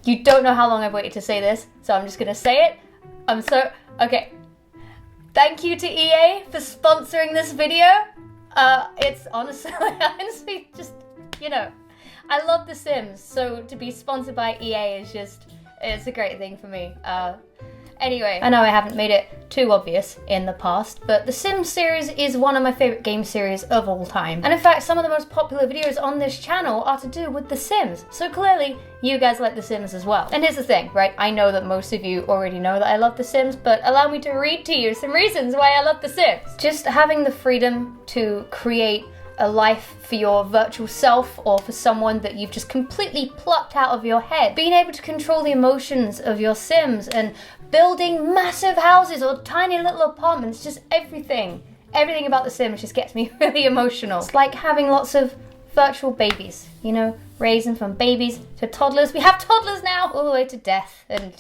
You don't know how long I've waited to say this, so I'm just gonna say it. Okay. Thank you to EA for sponsoring this video. It's honestly just, you know, I love The Sims, so to be sponsored by EA is just, it's a great thing for me. Anyway, I know I haven't made it too obvious in the past, but the Sims series is one of my favourite game series of all time. And in fact, some of the most popular videos on this channel are to do with The Sims. So clearly, you guys like The Sims as well. And here's the thing, right? I know that most of you already know that I love The Sims, but allow me to read to you some reasons why I love The Sims. Just having the freedom to create a life for your virtual self or for someone that you've just completely plucked out of your head. Being able to control the emotions of your Sims and building massive houses or tiny little apartments, just everything. Everything about The Sims just gets me really emotional. It's like having lots of virtual babies, you know, raising from babies to toddlers. We have toddlers now, all the way to death, and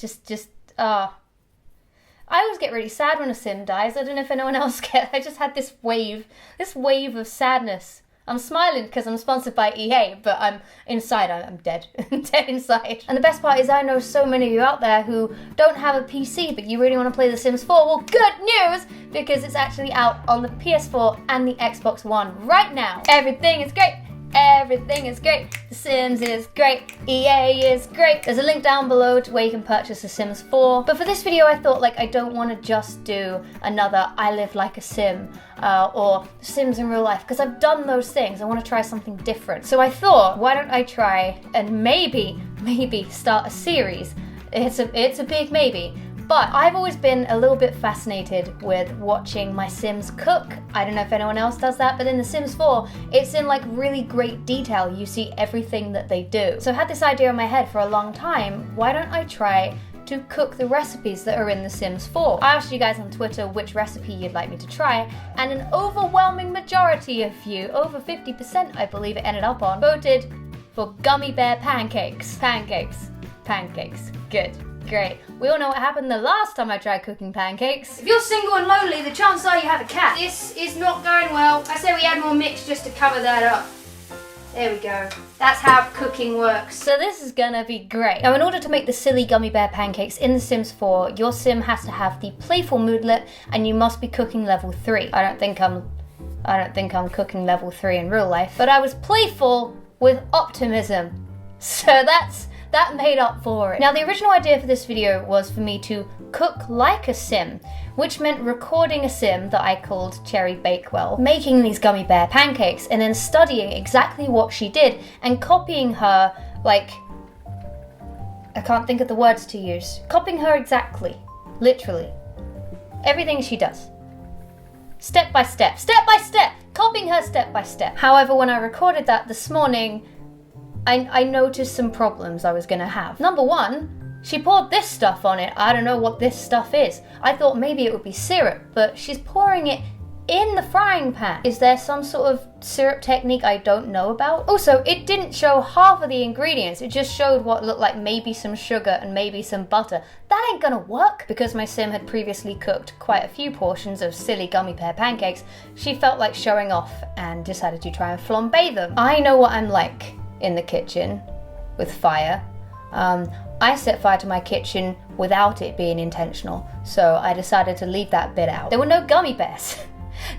I always get really sad when a Sim dies. I don't know if anyone else gets. I just had this wave of sadness. I'm smiling because I'm sponsored by EA, but I'm dead. I'm dead inside. And the best part is I know so many of you out there who don't have a PC, but you really want to play The Sims 4. Well, good news, because it's actually out on the PS4 and the Xbox One right now. Everything is great. Everything is great. The Sims is great. EA is great. There's a link down below to where you can purchase The Sims 4. But for this video, I thought, like, I don't want to just do another I Live Like a Sim or Sims in Real Life, because I've done those things. I want to try something different. So I thought, why don't I try and maybe start a series? It's a big maybe. But I've always been a little bit fascinated with watching my Sims cook. I don't know if anyone else does that, but in The Sims 4, it's in like really great detail. You see everything that they do. So I had this idea in my head for a long time. Why don't I try to cook the recipes that are in The Sims 4? I asked you guys on Twitter which recipe you'd like me to try, and an overwhelming majority of you, over 50% I believe it ended up on, voted for gummy bear pancakes. Pancakes. Good. Great. We all know what happened the last time I tried cooking pancakes. If you're single and lonely, the chances are you have a cat. This is not going well. I say we add more mix just to cover that up. There we go. That's how cooking works. So this is gonna be great. Now, in order to make the silly gummy bear pancakes in The Sims 4, your Sim has to have the playful moodlet, and you must be cooking level 3. I don't think I'm cooking level 3 in real life, but I was playful with optimism. So that made up for it. Now, the original idea for this video was for me to cook like a Sim, which meant recording a Sim that I called Cherry Bakewell, making these gummy bear pancakes, and then studying exactly what she did and copying her, like, I can't think of the words to use. Copying her exactly, literally. Everything she does. Step by step, copying her step by step. However, when I recorded that this morning, I noticed some problems I was going to have. Number one, she poured this stuff on it. I don't know what this stuff is. I thought maybe it would be syrup, but she's pouring it in the frying pan. Is there some sort of syrup technique I don't know about? Also, it didn't show half of the ingredients. It just showed what looked like maybe some sugar and maybe some butter. That ain't gonna work. Because my Sim had previously cooked quite a few portions of silly gummy bear pancakes, she felt like showing off and decided to try and flambe them. I know what I'm like in the kitchen with fire. I set fire to my kitchen without it being intentional, so I decided to leave that bit out. There were no gummy bears.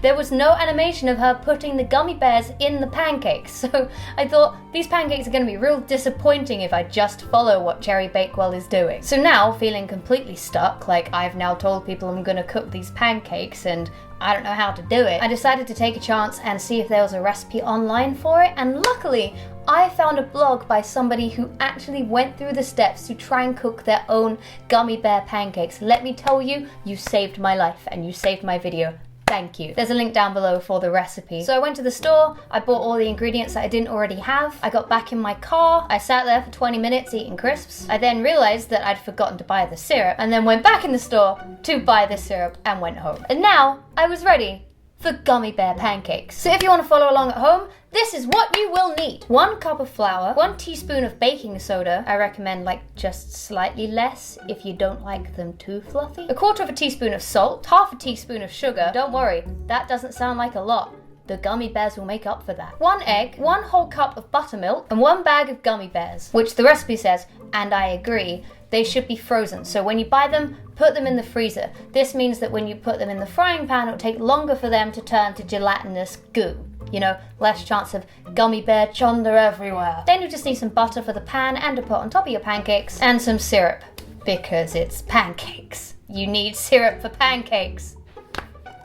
There was no animation of her putting the gummy bears in the pancakes, so I thought these pancakes are going to be real disappointing if I just follow what Cherry Bakewell is doing. So now, feeling completely stuck, like I've now told people I'm going to cook these pancakes and I don't know how to do it, I decided to take a chance and see if there was a recipe online for it, and luckily I found a blog by somebody who actually went through the steps to try and cook their own gummy bear pancakes. Let me tell you, you saved my life and you saved my video. Thank you. There's a link down below for the recipe. So I went to the store, I bought all the ingredients that I didn't already have. I got back in my car, I sat there for 20 minutes eating crisps. I then realized that I'd forgotten to buy the syrup, and then went back in the store to buy the syrup and went home. And now I was ready for gummy bear pancakes. So if you want to follow along at home, this is what you will need. 1 cup of flour, 1 teaspoon of baking soda. I recommend like just slightly less if you don't like them too fluffy. 1/4 teaspoon of salt, 1/2 teaspoon of sugar. Don't worry, that doesn't sound like a lot, the gummy bears will make up for that. 1 egg, 1 whole cup of buttermilk, and 1 bag of gummy bears, which the recipe says, and I agree, they should be frozen. So when you buy them, put them in the freezer. This means that when you put them in the frying pan, it'll take longer for them to turn to gelatinous goo. You know, less chance of gummy bear chunder everywhere. Then you just need some butter for the pan and to put on top of your pancakes, and some syrup, because it's pancakes. You need syrup for pancakes.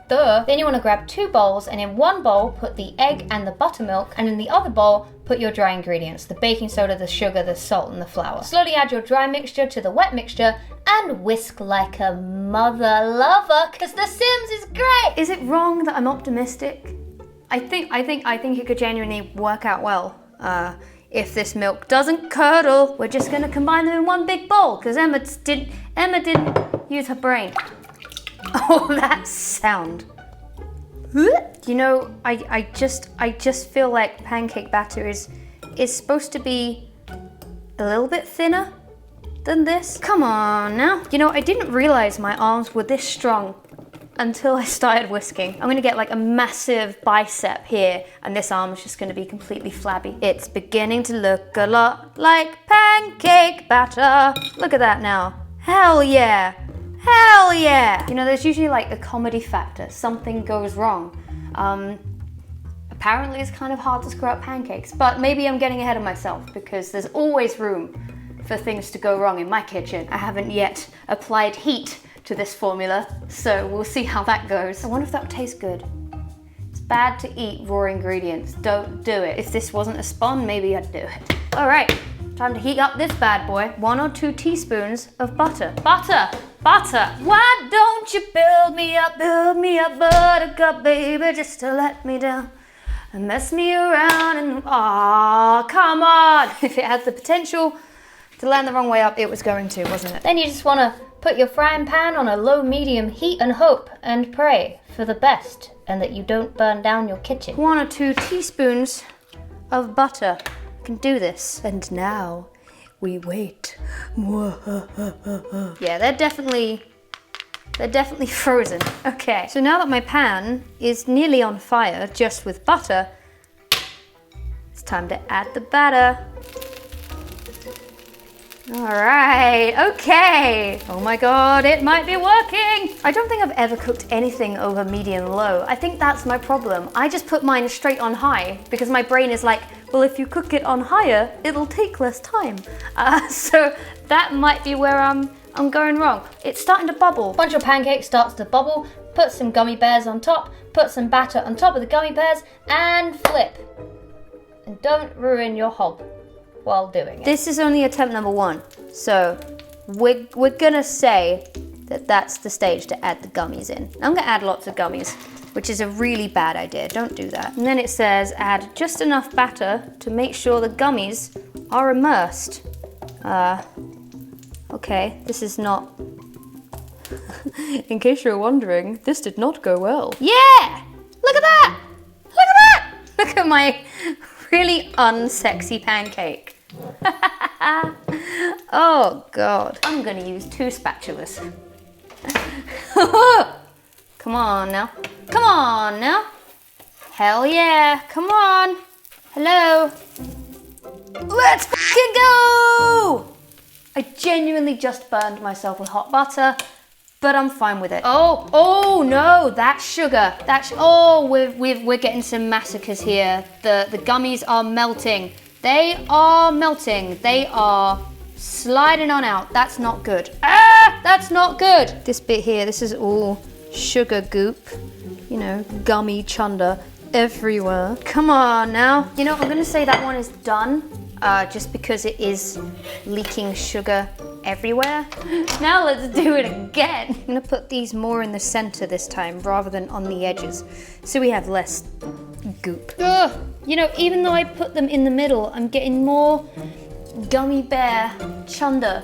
Duh. Then you want to grab 2 bowls, and in 1 bowl put the egg and the buttermilk, and in the other bowl put your dry ingredients, the baking soda, the sugar, the salt, and the flour. Slowly add your dry mixture to the wet mixture and whisk like a mother lover, because The Sims is great. Is it wrong that I'm optimistic? I think it could genuinely work out well. If this milk doesn't curdle, we're just gonna combine them in 1 big bowl, because Emma didn't use her brain. Oh, that sound. You know, I just feel like pancake batter is supposed to be a little bit thinner than this. Come on now. You know, I didn't realize my arms were this strong until I started whisking. I'm gonna get like a massive bicep here, and this arm is just gonna be completely flabby. It's beginning to look a lot like pancake batter. Look at that now. Hell yeah. Hell yeah! You know, there's usually like a comedy factor. Something goes wrong. Apparently it's kind of hard to screw up pancakes, but maybe I'm getting ahead of myself because there's always room for things to go wrong in my kitchen. I haven't yet applied heat to this formula, so we'll see how that goes. I wonder if that would taste good. It's bad to eat raw ingredients. Don't do it. If this wasn't a spawn, maybe I'd do it. All right, time to heat up this bad boy. 1 or 2 teaspoons of butter. Butter! Why don't you build me up, buttercup, baby, just to let me down and mess me around and, aw, come on. If it had the potential to land the wrong way up, it was going to, wasn't it? Then you just want to put your frying pan on a low-medium heat and hope and pray for the best and that you don't burn down your kitchen. 1 or 2 teaspoons of butter. I can do this. And now we wait. Yeah, they're definitely frozen. Okay, so now that my pan is nearly on fire, just with butter, it's time to add the batter. All right, okay. Oh my God, it might be working. I don't think I've ever cooked anything over medium low. I think that's my problem. I just put mine straight on high because my brain is like, well, if you cook it on higher, it'll take less time. So that might be where I'm going wrong. It's starting to bubble. Once your pancake starts to bubble, put some gummy bears on top, put some batter on top of the gummy bears, and flip. And don't ruin your hob while doing it. This is only attempt number 1, so we're gonna say that that's the stage to add the gummies in. I'm gonna add lots of gummies, which is a really bad idea. Don't do that. And then it says add just enough batter to make sure the gummies are immersed. Okay, this is not... In case you're wondering, this did not go well. Yeah! Look at that! Look at that! Look at my really unsexy pancake. Oh God. I'm gonna use 2 spatulas. Come on now. Come on now. Hell yeah. Come on. Hello. Let's fucking go! I genuinely just burned myself with hot butter, but I'm fine with it. Oh no, that's sugar. We're getting some massacres here. The gummies are melting. They are melting. They are sliding on out. That's not good. Ah, that's not good. This bit here, this is all sugar goop. You know, gummy chunder everywhere. Come on now. You know, I'm gonna say that one is done. Just because it is leaking sugar everywhere. Now let's do it again. I'm gonna put these more in the center this time rather than on the edges, so we have less goop. Ugh. You know, even though I put them in the middle, I'm getting more gummy bear chunder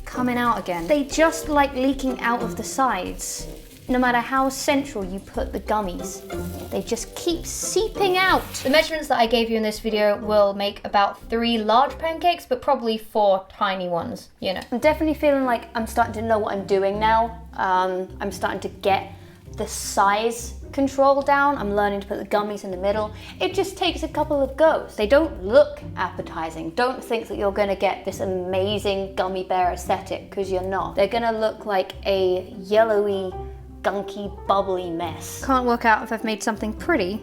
coming out again. They just like leaking out of the sides. No matter how central you put the gummies, they just keep seeping out. The measurements that I gave you in this video will make about 3 large pancakes, but probably 4 tiny ones, you know. I'm definitely feeling like I'm starting to know what I'm doing now. I'm starting to get the size control down. I'm learning to put the gummies in the middle. It just takes a couple of goes. They don't look appetizing. Don't think that you're gonna get this amazing gummy bear aesthetic, because you're not. They're gonna look like a yellowy, gunky, bubbly mess. Can't work out if I've made something pretty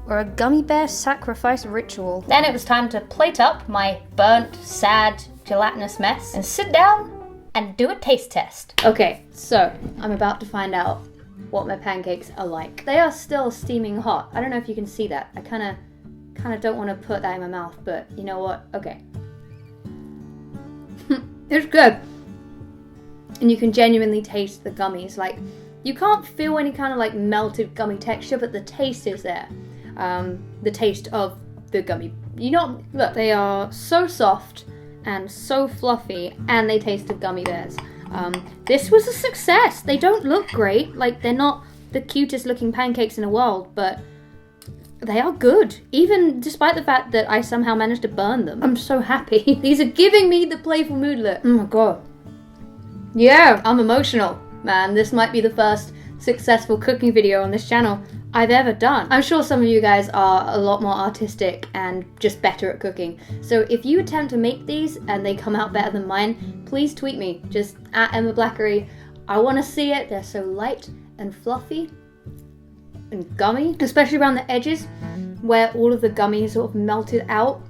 or a gummy bear sacrifice ritual. Then it was time to plate up my burnt, sad, gelatinous mess and sit down and do a taste test. Okay, so I'm about to find out what my pancakes are like. They are still steaming hot. I don't know if you can see that. I kind of don't want to put that in my mouth, but you know what? Okay. It's good. And you can genuinely taste the gummies. Like, you can't feel any kind of like melted gummy texture, but the taste is there. The taste of the gummy. Look, they are so soft and so fluffy, and they taste of gummy bears. This was a success. They don't look great. Like, they're not the cutest looking pancakes in the world, but they are good. Even despite the fact that I somehow managed to burn them. I'm so happy. These are giving me the playful moodlet. Oh my god. Yeah, I'm emotional. Man, this might be the first successful cooking video on this channel I've ever done. I'm sure some of you guys are a lot more artistic and just better at cooking. So if you attempt to make these and they come out better than mine, please tweet me, just at Emma Blackery. I want to see it. They're so light and fluffy and gummy, especially around the edges where all of the gummy is sort of melted out.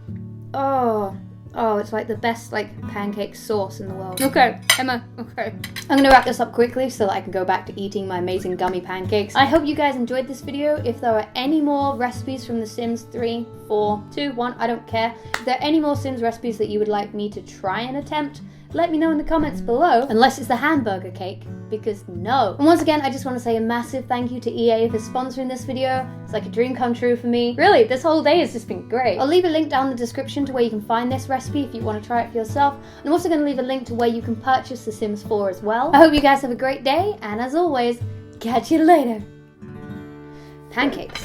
Oh, it's like the best like pancake sauce in the world. Okay, Emma, okay. I'm gonna wrap this up quickly so that I can go back to eating my amazing gummy pancakes. I hope you guys enjoyed this video. If there are any more recipes from The Sims 3, 4, 2, 1, I don't care. If there are any more Sims recipes that you would like me to try and attempt, let me know in the comments below. Unless it's the hamburger cake, because no. And once again, I just want to say a massive thank you to EA for sponsoring this video. It's like a dream come true for me. Really, this whole day has just been great. I'll leave a link down in the description to where you can find this recipe if you want to try it for yourself. And I'm also going to leave a link to where you can purchase The Sims 4 as well. I hope you guys have a great day, and as always, catch you later. Pancakes.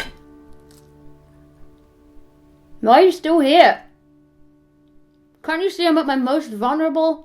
Why are you still here? Can't you see I'm at my most vulnerable?